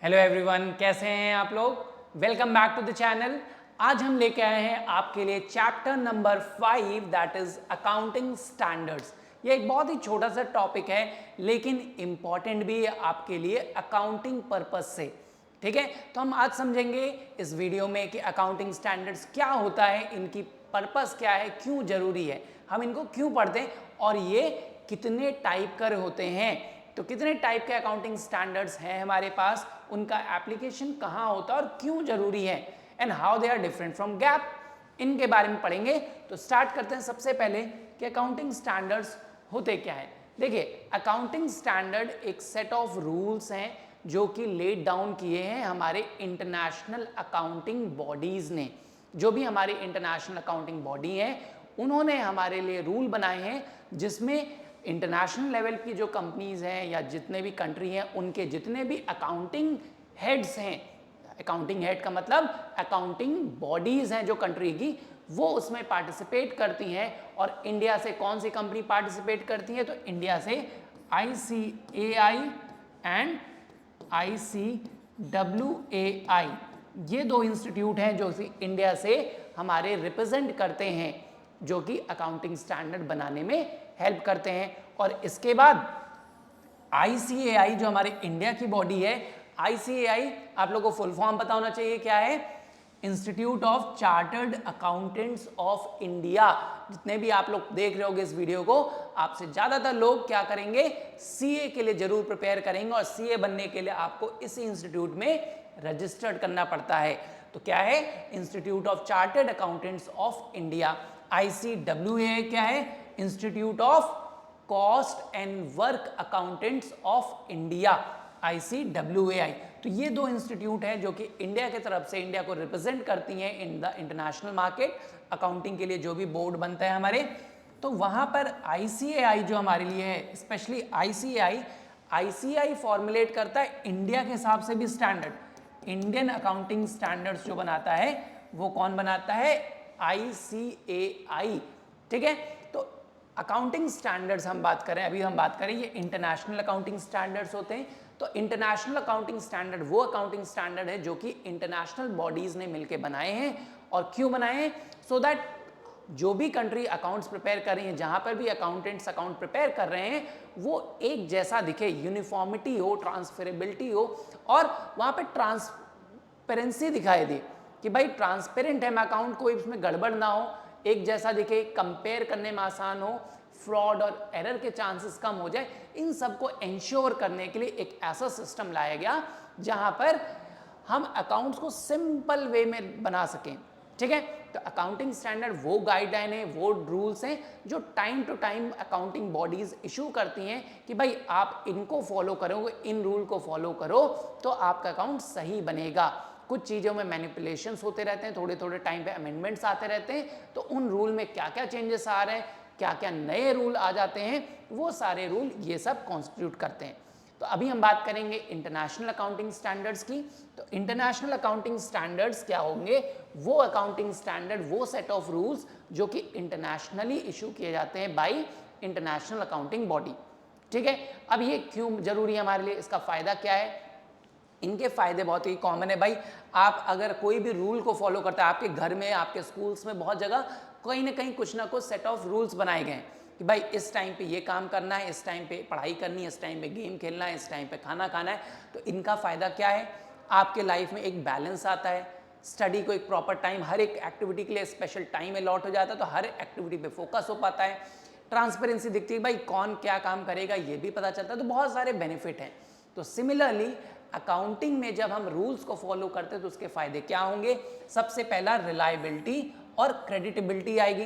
Hello everyone, कैसे हैं आप लोग। Welcome back to the channel. आज हम लेके आए हैं आपके लिए chapter number 5 that is accounting standards. ये एक बहुत ही छोटा सा टॉपिक है लेकिन इंपॉर्टेंट भी है आपके लिए अकाउंटिंग पर्पस से। ठीक है, तो हम आज समझेंगे इस वीडियो में कि अकाउंटिंग स्टैंडर्ड्स क्या होता है, इनकी पर्पस क्या है, क्यों जरूरी है, हम इनको क्यों पढ़ते हैं और ये कितने टाइप कर होते हैं। तो कितने टाइप के अकाउंटिंग स्टैंडर्ड्स हैं हमारे पास, उनका एप्लीकेशन कहाँ होता है और क्यों जरूरी है, and how they are different from GAAP, इनके बारे में पढ़ेंगे। तो स्टार्ट करते हैं सबसे पहले कि अकाउंटिंग स्टैंडर्ड्स होते क्या है। देखिए, अकाउंटिंग स्टैंडर्ड एक सेट ऑफ रूल्स हैं जो कि लेड डाउन किए हैं हमारे इंटरनेशनल अकाउंटिंग बॉडीज ने। जो भी हमारी इंटरनेशनल अकाउंटिंग बॉडी है उन्होंने हमारे लिए रूल बनाए हैं जिसमें इंटरनेशनल लेवल की जो कंपनीज हैं या जितने भी कंट्री हैं उनके जितने भी अकाउंटिंग हेड्स हैं, अकाउंटिंग हेड का मतलब अकाउंटिंग बॉडीज हैं जो कंट्री की, वो उसमें पार्टिसिपेट करती हैं। और इंडिया से कौन सी कंपनी पार्टिसिपेट करती है, तो इंडिया से ICAI एंड ICWAI, ये दो इंस्टीट्यूट हैं जो इंडिया से हमारे रिप्रेजेंट करते हैं, जो कि अकाउंटिंग स्टैंडर्ड बनाने में हेल्प करते हैं। और इसके बाद ICAI जो हमारे इंडिया की बॉडी है, ICAI आप लोगों को फुल फॉर्म पता होना चाहिए क्या है, institute of chartered accountants of India. जितने भी आप लोग देख रहे होगे इस वीडियो को, आपसे ज्यादातर लोग क्या करेंगे, CA के लिए जरूर प्रिपेयर करेंगे और CA बनने के लिए आपको इस इंस्टीट्यूट में रजिस्टर्ड करना पड़ता है। तो क्या है, institute of chartered accountants of India. ICWA क्या है, institute of cost and work accountants of India, ICWAI। तो ये दो इंस्टीट्यूट हैं जो कि इंडिया की तरफ से इंडिया को रिप्रेजेंट करती हैं in the international market. Accounting के लिए जो भी बोर्ड बनता है हमारे, तो वहां पर ICAI जो हमारे लिए है, स्पेशली ICAI फॉर्मुलेट करता है इंडिया के हिसाब से भी स्टैंडर्ड। इंडियन अकाउंटिंग स्टैंडर्ड्स जो बनाता है वो कौन बनाता है, ICAI। ठीक है, तो अकाउंटिंग स्टैंडर्ड्स हम बात करें, अभी हम बात करें ये इंटरनेशनल अकाउंटिंग स्टैंडर्ड्स होते हैं। तो इंटरनेशनल अकाउंटिंग स्टैंडर्ड वो अकाउंटिंग स्टैंडर्ड है जो कि इंटरनेशनल बॉडीज ने मिलकर बनाए हैं। और क्यों बनाए हैं, सो दैट जो भी कंट्री अकाउंट्स प्रिपेयर कर रही है, जहां पर भी अकाउंटेंट्स अकाउंट प्रिपेयर कर रहे हैं, वो एक जैसा दिखे, यूनिफॉर्मिटी हो, ट्रांसफरेबिलिटी हो, और वहां पे ट्रांसपेरेंसी दिखाई दे कि भाई ट्रांसपेरेंट है अकाउंट, कोई इसमें गड़बड़ ना हो, एक जैसा दिखे, कंपेयर करने में आसान हो, फ्रॉड और एरर के चांसेस कम हो जाए। इन सबको इंश्योर करने के लिए एक ऐसा सिस्टम लाया गया जहां पर हम अकाउंट्स को सिंपल वे में बना सकें। ठीक है, तो अकाउंटिंग स्टैंडर्ड वो गाइडलाइन है, वो रूल्स हैं जो time to time accounting bodies issue करती हैं कि भाई आप इनको फॉलो करोगे, इन रूल को फॉलो करो तो आपका अकाउंट सही बनेगा। कुछ चीज़ों में मैनिपुलेशंस होते रहते हैं, थोड़े थोड़े टाइम पे अमेंडमेंट्स आते रहते हैं, तो उन रूल में क्या क्या चेंजेस आ रहे हैं, क्या क्या नए रूल आ जाते हैं, वो सारे रूल ये सब कॉन्स्टिट्यूट करते हैं। तो अभी हम बात करेंगे इंटरनेशनल अकाउंटिंग स्टैंडर्ड्स की। तो इंटरनेशनल अकाउंटिंग स्टैंडर्ड्स क्या होंगे, वो अकाउंटिंग स्टैंडर्ड, वो सेट ऑफ रूल्स जो कि इंटरनेशनली इशू किए जाते हैं बाय इंटरनेशनल अकाउंटिंग बॉडी। ठीक है, अब ये क्यों जरूरी है हमारे लिए, इसका फायदा क्या है। इनके फायदे बहुत ही कॉमन है भाई। आप अगर कोई भी रूल को फॉलो करता है, आपके घर में, आपके स्कूल्स में बहुत जगह कहीं ना कहीं कुछ ना कुछ सेट ऑफ रूल्स बनाए गए हैं कि भाई इस टाइम पे ये काम करना है, इस टाइम पे पढ़ाई करनी है, इस टाइम पे गेम खेलना है, इस टाइम पे खाना खाना है। तो इनका फ़ायदा क्या है, आपके लाइफ में एक बैलेंस आता है, स्टडी को एक प्रॉपर टाइम, हर एक एक्टिविटी के लिए स्पेशल टाइम अलॉट हो जाता है, तो हर एक्टिविटी पे फोकस हो पाता है, ट्रांसपेरेंसी दिखती है, भाई कौन क्या काम करेगा ये भी पता चलता है, तो बहुत सारे बेनिफिट हैं। तो सिमिलरली अकाउंटिंग में जब हम रूल्स को फॉलो करते हैं तो उसके फायदे क्या होंगे, सबसे पहला रिलायबिलिटी और क्रेडिटेबिलिटी आएगी।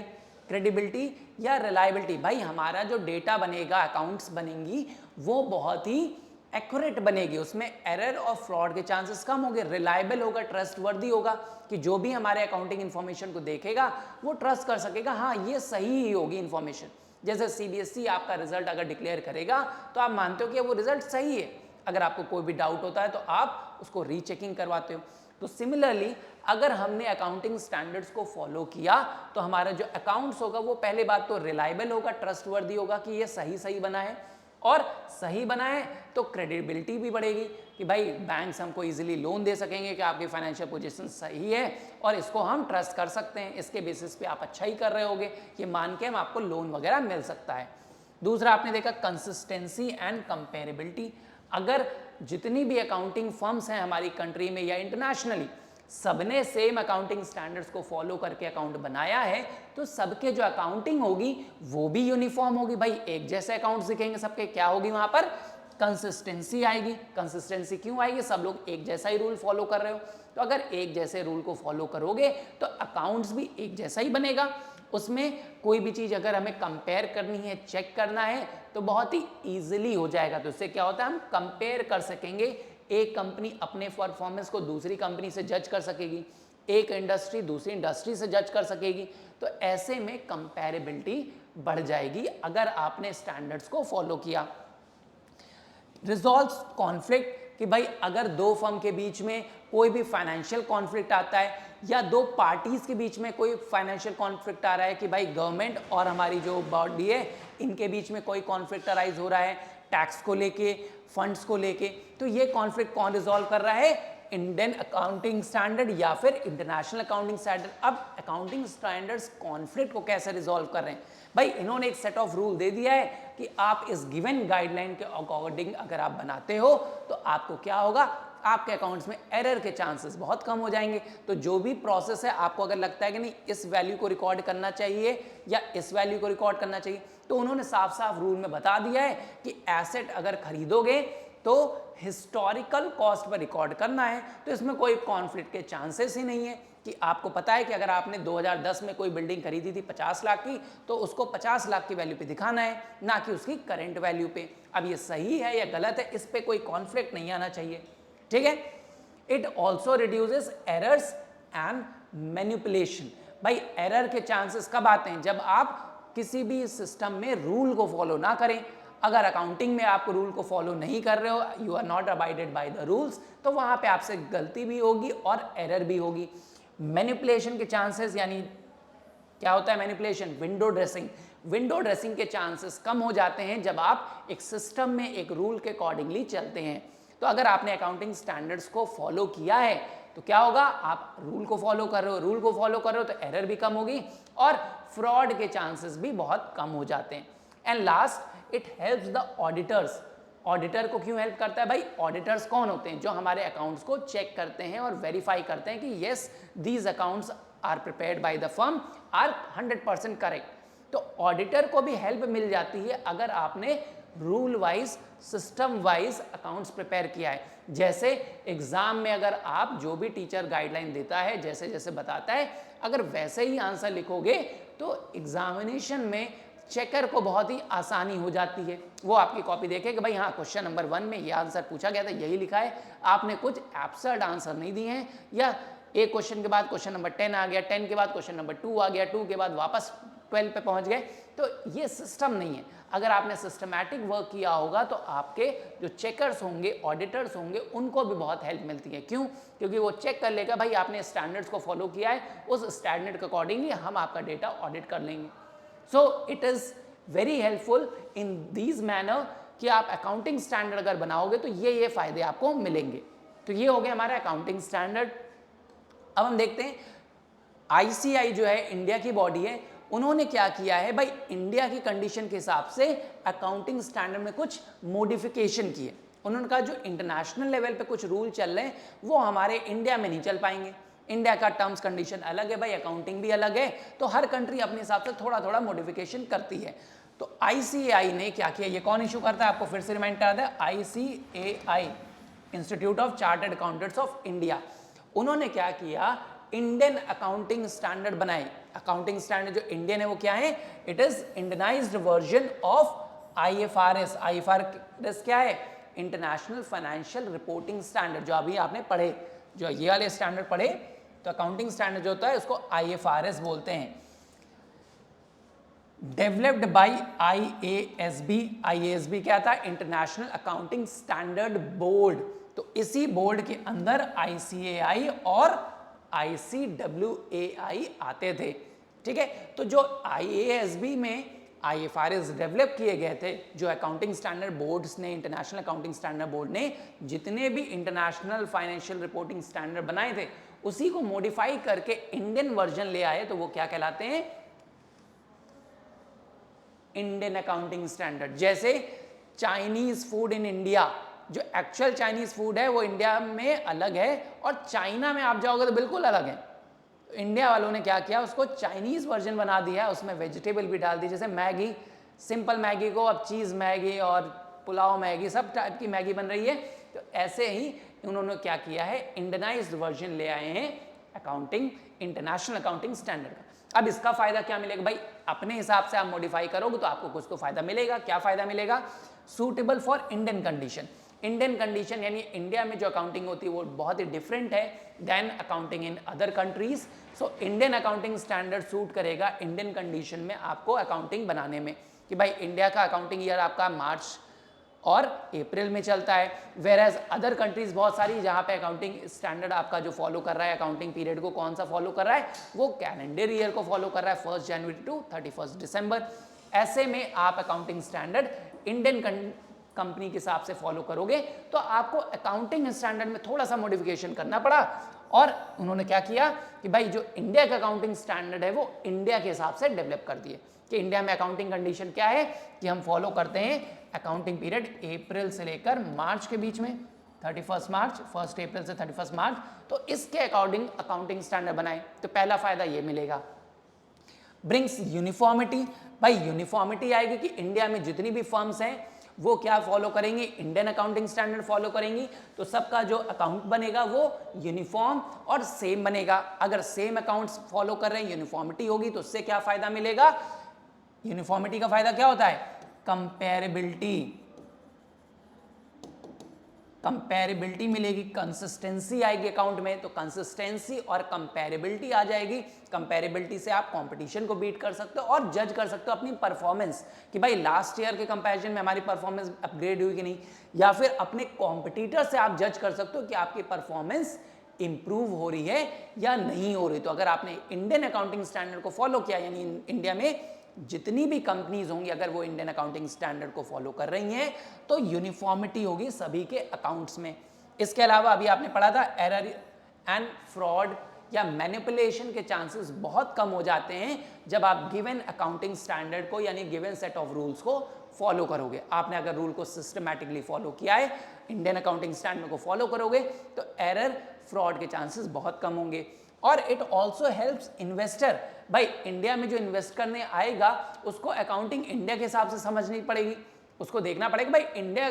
क्रेडिबिलिटी या रिलायबिलिटी, भाई हमारा जो डेटा बनेगा, अकाउंट्स बनेंगी, वो बहुत ही एक्यूरेट बनेगी, उसमें एरर और फ्रॉड के चांसेस कम होंगे, रिलायबल होगा, ट्रस्टवर्दी होगा, कि जो भी हमारे अकाउंटिंग इन्फॉर्मेशन को देखेगा वो ट्रस्ट कर सकेगा, हाँ ये सही ही होगी इन्फॉर्मेशन। जैसे CBSE आपका रिजल्ट अगर डिक्लेयर करेगा तो आप मानते हो कि वो रिजल्ट सही है, अगर आपको कोई भी डाउट होता है तो आप उसको रीचेकिंग करवाते हो। तो सिमिलरली अगर हमने अकाउंटिंग स्टैंडर्ड्स को फॉलो किया तो हमारा जो अकाउंट्स होगा वो पहले बात तो रिलायबल होगा, ट्रस्टवर्दी होगा कि ये सही सही बना है, और सही बनाए तो क्रेडिबिलिटी भी बढ़ेगी कि भाई बैंक्स हमको इजीली लोन दे सकेंगे कि आपकी फाइनेंशियल पोजीशन सही है और इसको हम ट्रस्ट कर सकते हैं, इसके बेसिस पे आप अच्छा ही कर रहे होगे, ये मान के हम आपको लोन वगैरह मिल सकता है। दूसरा आपने देखा कंसिस्टेंसी एंड कंपेरेबिलिटी। अगर जितनी भी अकाउंटिंग फर्म्स हैं हमारी कंट्री में या इंटरनेशनली, सबने सेम अकाउंटिंग स्टैंडर्ड्स को फॉलो करके अकाउंट बनाया है, तो सबके जो अकाउंटिंग होगी वो भी यूनिफॉर्म होगी। भाई एक जैसे अकाउंट्स दिखेंगे सबके, क्या होगी वहां पर कंसिस्टेंसी आएगी। कंसिस्टेंसी क्यों आएगी? सब लोग एक जैसा ही रूल फॉलो कर रहे हो, तो अगर एक जैसे रूल को फॉलो करोगे तो अकाउंट्स भी एक जैसा ही बनेगा। उसमें कोई भी चीज अगर हमें कंपेयर करनी है, चेक करना है, तो बहुत ही इजीली हो जाएगा। तो इससे क्या होता है, हम कंपेयर कर सकेंगे, एक कंपनी अपने परफॉर्मेंस को दूसरी कंपनी से जज कर सकेगी, एक इंडस्ट्री दूसरी इंडस्ट्री से जज कर सकेगी। तो ऐसे में कंपैरेबिलिटी बढ़ जाएगी अगर आपने स्टैंडर्ड्स को फॉलो किया। रिजॉल्व्स कॉन्फ्लिक्ट, कि भाई अगर दो फर्म के बीच में कोई भी फाइनेंशियल कॉन्फ्लिक्ट आता है या दो पार्टीज के बीच में कोई फाइनेंशियल कॉन्फ्लिक्ट आ रहा है कि भाई गवर्नमेंट और हमारी जो बॉडी है इनके बीच में कोई कॉन्फ्लिक्ट अराइज हो रहा है टैक्स को लेके, फंड्स को लेके, तो ये कॉन्फ्लिक्ट कौन रिजॉल्व कर रहा है? इंडियन अकाउंटिंग स्टैंडर्ड या फिर इंटरनेशनल अकाउंटिंग स्टैंडर्ड। अब अकाउंटिंग स्टैंडर्ड्स कॉन्फ्लिक्ट को कैसे रिजॉल्व कर रहे हैं? भाई इन्होंने एक सेट ऑफ रूल दे दिया है कि आप इस गिवन गाइडलाइन के अकॉर्डिंग अगर आप बनाते हो तो आपको क्या होगा, आपके अकाउंट्स में एरर के चांसेस बहुत कम हो जाएंगे। तो जो भी प्रोसेस है, आपको अगर लगता है कि नहीं इस वैल्यू को रिकॉर्ड करना चाहिए या इस वैल्यू को रिकॉर्ड करना चाहिए, तो उन्होंने साफ साफ रूल में बता दिया है कि एसेट अगर खरीदोगे तो हिस्टोरिकल कॉस्ट पर रिकॉर्ड करना है। तो इसमें कोई कॉन्फ्लिक्ट के चांसेस ही नहीं है कि आपको पता है कि अगर आपने 2010 में कोई बिल्डिंग खरीदी थी 50 लाख की, तो उसको 50 लाख की वैल्यू पे दिखाना है, ना कि उसकी करंट वैल्यू पे। अब ये सही है या गलत है, इस पे कोई कॉन्फ्लिक्ट नहीं आना चाहिए, ठीक है। It also reduces errors and manipulation. भाई एरर के चांसेस कब आते हैं? जब आप किसी भी सिस्टम में रूल को फॉलो ना करें। अगर अकाउंटिंग में आप रूल को फॉलो नहीं कर रहे हो, you are not abided by the rules, तो वहां पे आपसे गलती भी होगी और एरर भी होगी। मैनिपुलेशन के चांसेस, यानी क्या होता है manipulation? Window dressing. Window dressing के चांसेस कम हो जाते हैं जब आप एक सिस्टम में एक रूल के अकॉर्डिंगली चलते हैं। तो अगर आपने अकाउंटिंग स्टैंडर्ड्स को फॉलो किया है तो क्या होगा, आप रूल को फॉलो कर रहे हो, रूल को फॉलो कर रहे हो तो एरर भी कम होगी और फ्रॉड के चांसेस भी बहुत कम हो जाते हैं। And last, it helps the auditors. Auditor को क्यों हेल्प करता है? भाई ऑडिटर्स कौन होते हैं? जो हमारे अकाउंट्स को चेक करते हैं और वेरीफाई करते हैं कि yes these accounts are prepared by the firm are 100% correct. तो ऑडिटर को भी हेल्प मिल जाती है अगर आपने rule wise, system wise accounts prepare किया है। जैसे एग्जाम में अगर आप जो भी टीचर गाइडलाइन देता है, जैसे जैसे बताता है, अगर वैसे ही आंसर लिखोगे तो एग्जामिनेशन में चेकर को बहुत ही आसानी हो जाती है। वो आपकी कॉपी देखे कि भाई हाँ क्वेश्चन नंबर 1 में ये आंसर पूछा गया था, यही लिखा है, आपने कुछ एब्सर्ड आंसर नहीं दिए हैं, या एक क्वेश्चन के बाद क्वेश्चन नंबर 10 आ गया, 10 के बाद क्वेश्चन नंबर 2 आ गया, 2 के बाद वापस 12 पे पहुंच गए। तो ये सिस्टम नहीं है। अगर आपने सिस्टमैटिक वर्क किया होगा तो आपके जो चेकर्स होंगे, ऑडिटर्स होंगे, उनको भी बहुत हेल्प मिलती है। क्यों? क्योंकि वो चेक कर लेगा भाई आपने स्टैंडर्ड्स को फॉलो किया है, उस स्टैंडर्ड के अकॉर्डिंगली हम आपका डेटा ऑडिट कर लेंगे। So it is very helpful in these manner कि आप अकाउंटिंग स्टैंडर्ड अगर बनाओगे तो ये फायदे आपको मिलेंगे। तो ये हो गया हमारा अकाउंटिंग स्टैंडर्ड। अब हम देखते हैं ICAI जो है इंडिया की बॉडी है, उन्होंने क्या किया है भाई, इंडिया की कंडीशन के हिसाब से अकाउंटिंग स्टैंडर्ड में कुछ मॉडिफिकेशन किए। उन्होंने कहा जो इंटरनेशनल लेवल पे कुछ रूल चल रहे हैं वो हमारे इंडिया में नहीं चल पाएंगे। इंडिया का टर्म्स कंडीशन अलग है भाई, अकाउंटिंग भी अलग है, तो हर कंट्री अपने हिसाब से थोड़ा थोड़ा मॉडिफिकेशन करती है। तो ICAI ने क्या किया, ये कौन इशू करता है, आपको फिर से रिमाइंड करा दें, ICAI institute of chartered accountants of India. उन्होंने क्या किया, इंडियन अकाउंटिंग स्टैंडर्ड बनाए। अकाउंटिंग स्टैंडर्ड जो इंडियन है वो क्या है, it is Indianised version of IFRS। IFRS क्या है, इंटरनेशनल फाइनेंशियल रिपोर्टिंग स्टैंडर्ड, जो अभी आपने पढ़े, जो ये वाले स्टैंडर्ड पढ़े, तो अकाउंटिंग स्टैंडर्ड जो होता है उसको IFRS बोलते हैं। डेवलप्ड बाय IASB क्या था, इंटरनेशनल अकाउंटिंग स्टैंडर्ड बोर्ड। तो इसी बोर्ड के अंदर ICAI और ICWAI आते थे, ठीक है। तो जो IASB में IFRS डेवलप किए गए थे, जो अकाउंटिंग स्टैंडर्ड बोर्ड्स ने, इंटरनेशनल अकाउंटिंग स्टैंडर्ड बोर्ड ने जितने भी इंटरनेशनल फाइनेंशियल रिपोर्टिंग स्टैंडर्ड बनाए थे उसी को मॉडिफाई करके इंडियन वर्जन ले आए, तो वो क्या कहलाते हैं? Indian accounting standard. जैसे चाइनीज फूड इन इंडिया, जो एक्चुअल चाइनीज फूड है वो इंडिया में अलग है और चाइना में आप जाओगे तो बिल्कुल अलग है। तो इंडिया वालों ने क्या किया, उसको चाइनीज वर्जन बना दिया, उसमें वेजिटेबल भी डाल दी। जैसे मैगी, सिंपल मैगी को अब चीज़ मैगी और पुलाव मैगी, सब टाइप की मैगी बन रही है। तो ऐसे ही उन्होंने क्या किया है, इंडियनाइज्ड वर्जन ले आए हैं अकाउंटिंग, इंटरनेशनल अकाउंटिंग स्टैंडर्ड का। अब इसका फायदा क्या मिलेगा भाई, अपने हिसाब से आप मॉडिफाई करोगे तो आपको कुछ तो फायदा मिलेगा। क्या फायदा मिलेगा? Suitable for Indian condition. Indian condition यानी इंडिया में जो अकाउंटिंग होती है वो बहुत ही डिफरेंट है than accounting in other countries. So Indian accounting standard suit करेगा इंडियन कंडीशन में आपको अकाउंटिंग बनाने में, कि भाई इंडिया का अकाउंटिंग ईयर आपका मार्च और अप्रैल में चलता है, वेर एज अदर कंट्रीज बहुत सारी जहाँ पे अकाउंटिंग स्टैंडर्ड आपका जो फॉलो कर रहा है, अकाउंटिंग पीरियड को कौन सा फॉलो कर रहा है, वो कैलेंडर ईयर को फॉलो कर रहा है, 1 जनवरी टू 31 दिसंबर। ऐसे में आप अकाउंटिंग स्टैंडर्ड इंडियन कंपनी के हिसाब से फॉलो करोगे तो आपको अकाउंटिंग स्टैंडर्ड में थोड़ा सा मॉडिफिकेशन करना पड़ा। और उन्होंने क्या किया कि भाई जो इंडिया का अकाउंटिंग स्टैंडर्ड है वो इंडिया के हिसाब से डेवलप कर दिए, कि इंडिया में अकाउंटिंग कंडीशन क्या है कि हम फॉलो करते हैं अकाउंटिंग पीरियड अप्रैल से लेकर मार्च के बीच में, 31 मार्च, 1 अप्रैल से 31 मार्च, तो इसके अकॉर्डिंग अकाउंटिंग स्टैंडर्ड बनाए। तो पहला फायदा ये मिलेगा। ब्रिंग्स यूनिफॉर्मिटी, भाई यूनिफॉर्मिटी आएगी कि इंडिया में जितनी भी फर्म्स हैं वो क्या फॉलो करेंगी, इंडियन अकाउंटिंग स्टैंडर्ड फॉलो करेंगी, तो सबका जो अकाउंट बनेगा वो यूनिफॉर्म और सेम बनेगा। अगर सेम अकाउंट्स फॉलो कर रहे हैं, यूनिफॉर्मिटी होगी, तो उससे क्या फायदा मिलेगा? यूनिफॉर्मिटी का फायदा क्या होता है? कंपेरेबिलिटी, कंपेरेबिलिटी मिलेगी, कंसिस्टेंसी आएगी अकाउंट में, तो कंसिस्टेंसी और कंपेरेबिलिटी आ जाएगी। कंपेरेबिलिटी से आप कंपटीशन को बीट कर सकते हो और जज कर सकते हो अपनी परफॉर्मेंस, कि भाई लास्ट ईयर के कंपैरिजन में हमारी परफॉर्मेंस अपग्रेड हुई कि नहीं, या फिर अपने कॉम्पिटिटर से आप जज कर सकते हो कि आपकी परफॉर्मेंस इंप्रूव हो रही है या नहीं हो रही। तो अगर आपने इंडियन अकाउंटिंग स्टैंडर्ड को फॉलो किया, यानी इंडिया में जितनी भी कंपनीज होंगी अगर वो इंडियन अकाउंटिंग स्टैंडर्ड को फॉलो कर रही हैं तो यूनिफॉर्मिटी होगी सभी के अकाउंट्स में। इसके अलावा अभी आपने पढ़ा था एरर एंड फ्रॉड या मैनिपुलेशन के चांसेस बहुत कम हो जाते हैं जब आप गिवन अकाउंटिंग स्टैंडर्ड को यानी गिवन सेट ऑफ रूल्स को फॉलो करोगे। आपने अगर रूल को सिस्टमैटिकली फॉलो किया है, इंडियन अकाउंटिंग स्टैंडर्ड को फॉलो करोगे तो एरर फ्रॉड के चांसेस बहुत कम होंगे। और इट ऑल्सो हेल्प्स इन्वेस्टर, भाई इंडिया में जो इन्वेस्ट करने आएगा उसको अकाउंटिंग इंडिया के हिसाब से समझनी पड़ेगी, उसको देखना पड़ेगा भाई इंडिया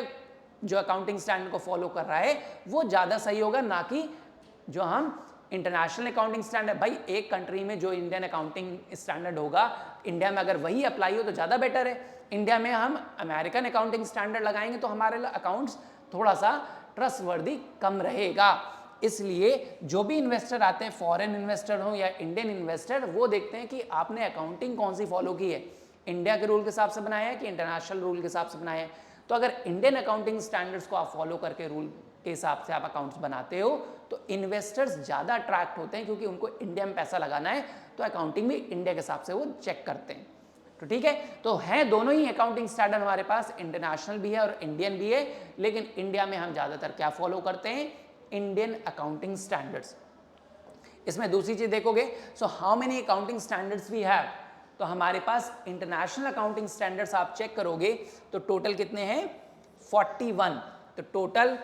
जो अकाउंटिंग स्टैंडर्ड को फॉलो कर रहा है वो ज़्यादा सही होगा, ना कि जो हम इंटरनेशनल अकाउंटिंग स्टैंडर्ड। भाई एक कंट्री में जो इंडियन अकाउंटिंग स्टैंडर्ड होगा इंडिया में अगर वही अप्लाई हो तो ज़्यादा बेटर है। इंडिया में हम अमेरिकन अकाउंटिंग स्टैंडर्ड लगाएंगे तो हमारे अकाउंट्स थोड़ा सा ट्रस्टवर्दी कम रहेगा। इसलिए जो भी इन्वेस्टर आते हैं, फॉरेन इन्वेस्टर हो या इंडियन इन्वेस्टर, वो देखते हैं कि आपने अकाउंटिंग कौन सी फॉलो की है, इंडिया के रूल के हिसाब से बनाया है कि इंटरनेशनल रूल के हिसाब से बनाया है। तो अगर इंडियन अकाउंटिंग स्टैंडर्ड्स को आप फॉलो करके रूल के हिसाब से आप अकाउंट्स बनाते हो तो इन्वेस्टर्स ज़्यादा अट्रैक्ट होते हैं, क्योंकि उनको इंडिया में पैसा लगाना है तो अकाउंटिंग भी इंडिया के हिसाब से वो चेक करते हैं। तो ठीक है, तो हैं दोनों ही अकाउंटिंग स्टैंडर्ड हमारे पास, इंटरनेशनल भी है और इंडियन भी है, लेकिन इंडिया में हम ज़्यादातर क्या फॉलो करते हैं, इंडियन अकाउंटिंग स्टैंडर्ड्स। इसमें दूसरी चीज देखोगे, so how many accounting standards we have, तो हमारे पास इंटरनेशनल अकाउंटिंग स्टैंडर्ड्स आप चेक करोगे तो टोटल कितने हैं, 41। तो total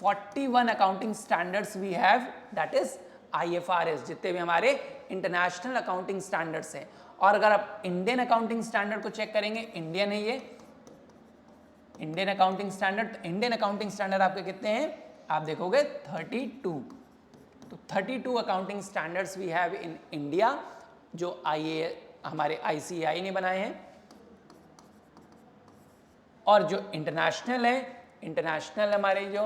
41 accounting standards we have, that is IFRS, जितने भी हमारे इंटरनेशनल अकाउंटिंग स्टैंडर्ड्स हैं। और अगर आप इंडियन अकाउंटिंग स्टैंडर्ड को चेक करेंगे, इंडियन है ये Indian accounting standard, Indian accounting standard आपके कितने हैं, आप देखोगे 32। तो 32 accounting standards we have in India, जो हमारे ICAI ने बनाए हैं। और जो इंटरनेशनल है, इंटरनेशनल हमारे जो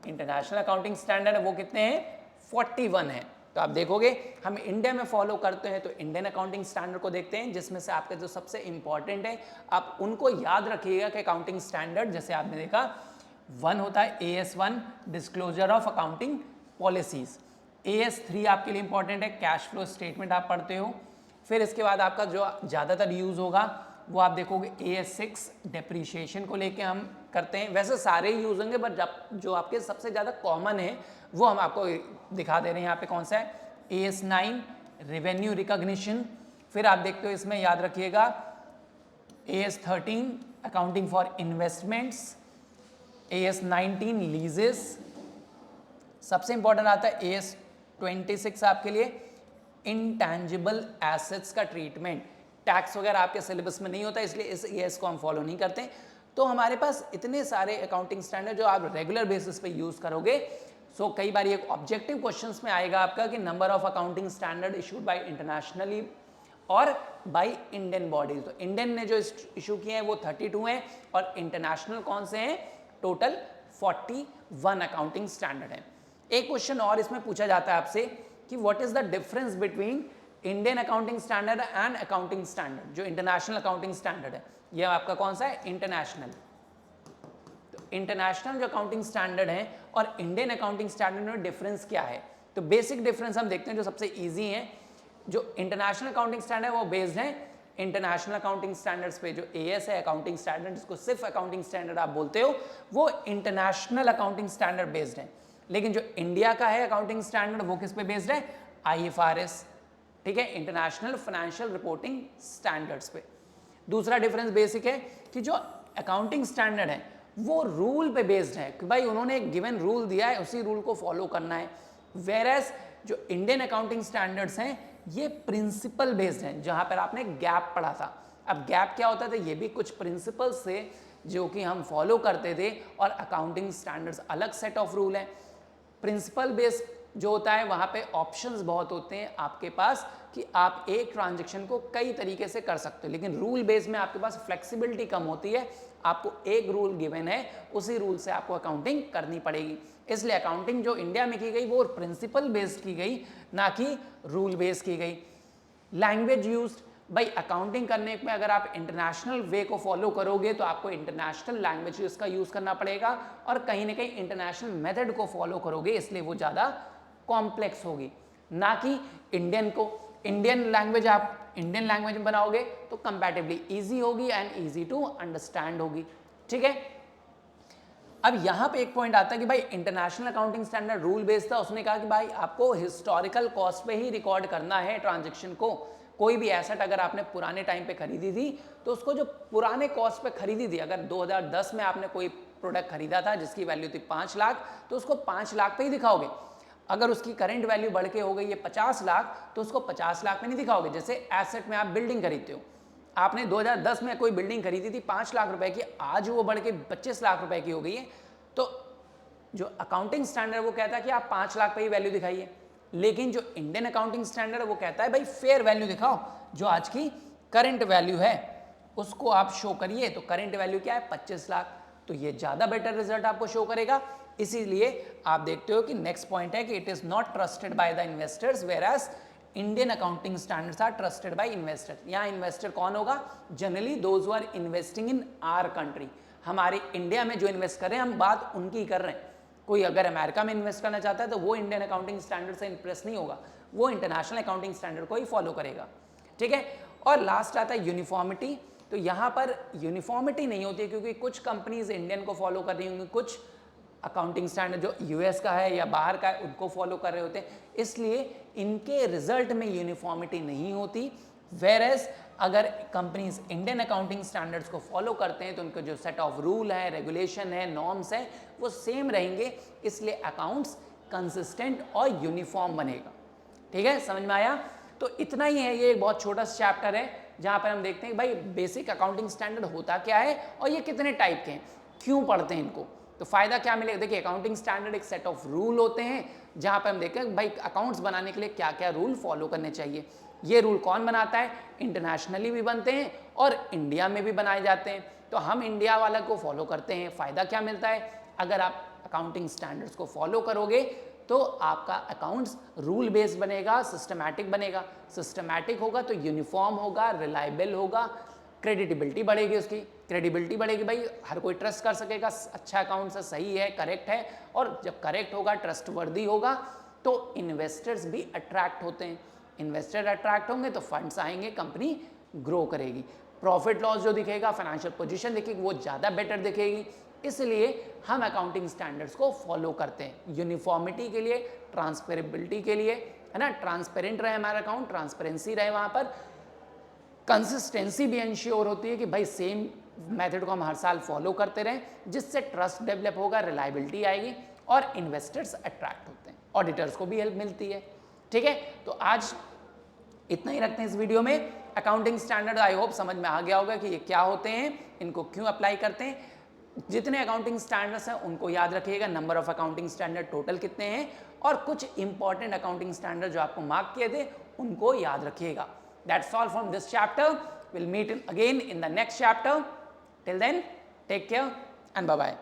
इंटरनेशनल अकाउंटिंग स्टैंडर्ड है वो कितने हैं, 41 है। तो आप देखोगे हम इंडिया में फॉलो करते हैं तो इंडियन अकाउंटिंग स्टैंडर्ड को देखते हैं, जिसमें से आपके जो सबसे इंपॉर्टेंट है आप उनको याद रखिएगा कि अकाउंटिंग स्टैंडर्ड, जैसे आपने देखा 1 होता है AS1 disclosure of accounting policies, AS3 आपके लिए इंपॉर्टेंट है, कैश फ्लो स्टेटमेंट आप पढ़ते हो, फिर इसके बाद आपका जो ज़्यादातर यूज़ होगा वो आप देखोगे AS6 डेप्रीशिएशन को लेके हम करते हैं। वैसे सारे ही यूज़ होंगे, बट जो आपके सबसे ज़्यादा कॉमन है वो हम आपको दिखा दे रहे हैं। यहाँ पे कौन सा है, AS9 रेवेन्यू रिकॉग्निशन। फिर आप देखते हो इसमें याद रखिएगा AS13 accounting for investments, AS19 लीजेस, सबसे इंपॉर्टेंट आता है AS26 आपके लिए इंटैंजिबल एसेट्स का ट्रीटमेंट। टैक्स वगैरह आपके सिलेबस में नहीं होता, इसलिए इस AS को हम फॉलो नहीं करते। तो हमारे पास इतने सारे अकाउंटिंग स्टैंडर्ड जो आप रेगुलर बेसिस पे यूज करोगे। सो कई बार ये ऑब्जेक्टिव क्वेश्चंस में आएगा आपका कि number of accounting standard issued by internationally और बाय इंडियन बॉडीज। तो इंडियन ने जो इशू किए हैं वो 32 हैं और इंटरनेशनल कौन से हैं, टोटल 41 अकाउंटिंग स्टैंडर्ड हैं। एक क्वेश्चन और इसमें पूछा जाता है आपसे कि what is the difference between Indian accounting standard and accounting standard. जो इंटरनेशनल अकाउंटिंग स्टैंडर्ड है ये आपका कौन सा है, इंटरनेशनल। तो इंटरनेशनल जो अकाउंटिंग स्टैंडर्ड है और इंडियन अकाउंटिंग स्टैंडर्ड में डिफरेंस क्या है। तो बेसिक डिफरेंस हम देखते हैं जो सबसे ईजी है। जो इंटरनेशनल अकाउंटिंग स्टैंडर्ड है वो बेस्ड है इंटरनेशनल अकाउंटिंग स्टैंडर्ड्स पे। जो AS है अकाउंटिंग स्टैंडर्ड, जिसको सिर्फ अकाउंटिंग स्टैंडर्ड आप बोलते हो, वो इंटरनेशनल अकाउंटिंग स्टैंडर्ड बेस्ड है। लेकिन जो इंडिया का है अकाउंटिंग स्टैंडर्ड वो किस पे बेस्ड है, IFRS, ठीक है, इंटरनेशनल फाइनेंशियल रिपोर्टिंग स्टैंडर्ड्स पे। दूसरा डिफरेंस बेसिक है कि जो अकाउंटिंग स्टैंडर्ड है वो रूल पे बेस्ड है कि भाई उन्होंने एक गिवन रूल दिया है, उसी रूल को फॉलो करना है। वेयरएज जो इंडियन अकाउंटिंग स्टैंडर्ड्स हैं ये प्रिंसिपल बेस्ड हैं, जहां पर आपने गैप पढ़ा था। अब गैप क्या होता था, ये भी कुछ प्रिंसिपल्स थे जो कि हम फॉलो करते थे, और अकाउंटिंग स्टैंडर्ड्स अलग सेट ऑफ रूल है। प्रिंसिपल बेस्ड जो होता है वहाँ पे ऑप्शंस बहुत होते हैं आपके पास कि आप एक ट्रांजैक्शन को कई तरीके से कर सकते हो, लेकिन रूल बेस में आपके पास फ्लेक्सिबिलिटी कम होती है। आपको एक रूल गिवन है, उसी रूल से आपको अकाउंटिंग करनी पड़ेगी। इसलिए अकाउंटिंग जो इंडिया में की गई वो प्रिंसिपल बेस्ड की गई, ना कि रूल बेस्ड की गई। लैंग्वेज यूज्ड, भाई अकाउंटिंग करने में अगर आप इंटरनेशनल वे को फॉलो करोगे तो आपको इंटरनेशनल लैंग्वेज का यूज करना पड़ेगा, और कहीं ना कहीं इंटरनेशनल मेथड को फॉलो करोगे, इसलिए वो ज़्यादा कॉम्प्लेक्स होगी, ना कि इंडियन को। इंडियन लैंग्वेज आप इंडियन लैंग्वेज में बनाओगे तो कंपैरेटिवली इजी होगी एंड इजी टू अंडरस्टैंड होगी, ठीक है। अब यहाँ पे एक पॉइंट आता है कि भाई international accounting standard rule based था, उसने कहा कि भाई आपको हिस्टोरिकल कॉस्ट पे ही रिकॉर्ड करना है ट्रांजैक्शन को। कोई भी एसेट अगर आपने पुराने टाइम पे खरीदी थी तो उसको जो पुराने कॉस्ट पे खरीदी थी, अगर 2010 में आपने कोई प्रोडक्ट खरीदा था जिसकी वैल्यू थी 5 लाख, तो उसको 5 लाख पे ही दिखाओगे। अगर उसकी करंट वैल्यू बढ़ के हो गई है 50 लाख, तो उसको 50 लाख में नहीं दिखाओगे। जैसे एसेट में आप बिल्डिंग खरीदते हो, आपने 2010 में कोई बिल्डिंग खरीदी थी 5 लाख रुपए की, आज वो बढ़ के 25 लाख रुपए की हो गई है, तो जो अकाउंटिंग स्टैंडर्ड वो कहता है कि आप 5 लाख पे ही वैल्यू दिखाइए। लेकिन जो इंडियन अकाउंटिंग स्टैंडर्ड वो कहता है भाई फेयर वैल्यू दिखाओ, जो आज की करंट वैल्यू है उसको आप शो करिए। तो करंट वैल्यू क्या है, 25 लाख, तो ये ज़्यादा बेटर रिजल्ट आपको शो करेगा। इसीलिए आप देखते हो कि नेक्स्ट पॉइंट है कि it is not trusted by the investors, whereas Indian accounting standards are trusted by investor. यहाँ इन्वेस्टर कौन होगा, generally those who are investing in our country. हमारे इंडिया में जो इन्वेस्ट कर रहे हैं हम बात उनकी कर रहे हैं। कोई अगर अमेरिका में इन्वेस्ट करना चाहता है तो वो इंडियन अकाउंटिंग स्टैंडर्ड से इंप्रेस नहीं होगा, वो इंटरनेशनल अकाउंटिंग स्टैंडर्ड को ही फॉलो करेगा, ठीक है। और लास्ट आता है यूनिफॉर्मिटी। तो यहाँ पर यूनिफॉर्मिटी नहीं होती है क्योंकि कुछ कंपनीज इंडियन को फॉलो कर रही होंगी, कुछ अकाउंटिंग स्टैंडर्ड जो यूएस का है या बाहर का है उनको फॉलो कर रहे होते हैं, इसलिए इनके रिजल्ट में यूनिफॉर्मिटी नहीं होती। वेयरएज अगर कंपनीज इंडियन अकाउंटिंग स्टैंडर्ड्स को फॉलो करते हैं तो उनके जो सेट ऑफ रूल है, रेगुलेशन है, नॉर्म्स है, वो सेम रहेंगे, इसलिए अकाउंट्स कंसिस्टेंट और यूनिफॉर्म बनेगा, ठीक है। समझ में आया। तो इतना ही है, ये एक बहुत छोटा सा चैप्टर है जहां पर हम देखते हैं कि भाई बेसिक अकाउंटिंग स्टैंडर्ड होता क्या है और ये कितने टाइप के हैं, क्यों पढ़ते हैं इनको, तो फायदा क्या मिलेगा। देखिए अकाउंटिंग स्टैंडर्ड एक सेट ऑफ रूल होते हैं जहां पर हम देखते हैं भाई अकाउंट्स बनाने के लिए क्या क्या रूल फॉलो करने चाहिए। ये रूल कौन बनाता है, इंटरनेशनली भी बनते हैं और इंडिया में भी बनाए जाते हैं, तो हम इंडिया वाला को फॉलो करते हैं। फायदा क्या मिलता है, अगर आप अकाउंटिंग स्टैंडर्ड्स को फॉलो करोगे तो आपका अकाउंट्स रूल बेस्ड बनेगा, सिस्टमैटिक बनेगा। सिस्टमैटिक होगा तो यूनिफॉर्म होगा, रिलायबल होगा, क्रेडिटेबिलिटी बढ़ेगी, उसकी क्रेडिबिलिटी बढ़ेगी, भाई हर कोई ट्रस्ट कर सकेगा अच्छा अकाउंट से, सही है, करेक्ट है। और जब करेक्ट होगा, ट्रस्टवर्दी होगा, तो इन्वेस्टर्स भी अट्रैक्ट होते हैं। इन्वेस्टर अट्रैक्ट होंगे तो फंड्स आएंगे, कंपनी ग्रो करेगी, प्रॉफिट लॉस जो दिखेगा, फाइनेंशियल पोजीशन दिखेगी, वो ज़्यादा बेटर दिखेगी। इसलिए हम अकाउंटिंग स्टैंडर्ड्स को फॉलो करते हैं यूनिफॉर्मिटी के लिए, ट्रांसपेरेबिलिटी के लिए, है ना, ट्रांसपेरेंट रहे हमारा अकाउंट, ट्रांसपेरेंसी रहे, वहाँ पर कंसिस्टेंसी भी इंश्योर होती है कि भाई सेम मेथड को हम हर साल फॉलो करते रहें, जिससे ट्रस्ट डेवलप होगा, रिलायबिलिटी आएगी और इन्वेस्टर्स अट्रैक्ट होते हैं, ऑडिटर्स को भी हेल्प मिलती है। ठीक है, तो आज इतना ही रखते हैं इस वीडियो में। अकाउंटिंग स्टैंडर्ड आई होप समझ में आ गया होगा कि ये क्या होते हैं, इनको क्यों अप्लाई करते हैं। जितने अकाउंटिंग स्टैंडर्ड्स हैं उनको याद रखिएगा, number of accounting standard total कितने हैं, और कुछ इंपॉर्टेंट अकाउंटिंग स्टैंडर्ड जो आपको मार्क किए थे उनको याद रखिएगा। That's all from this chapter, will meet again in the next chapter. Till then take care and bye bye.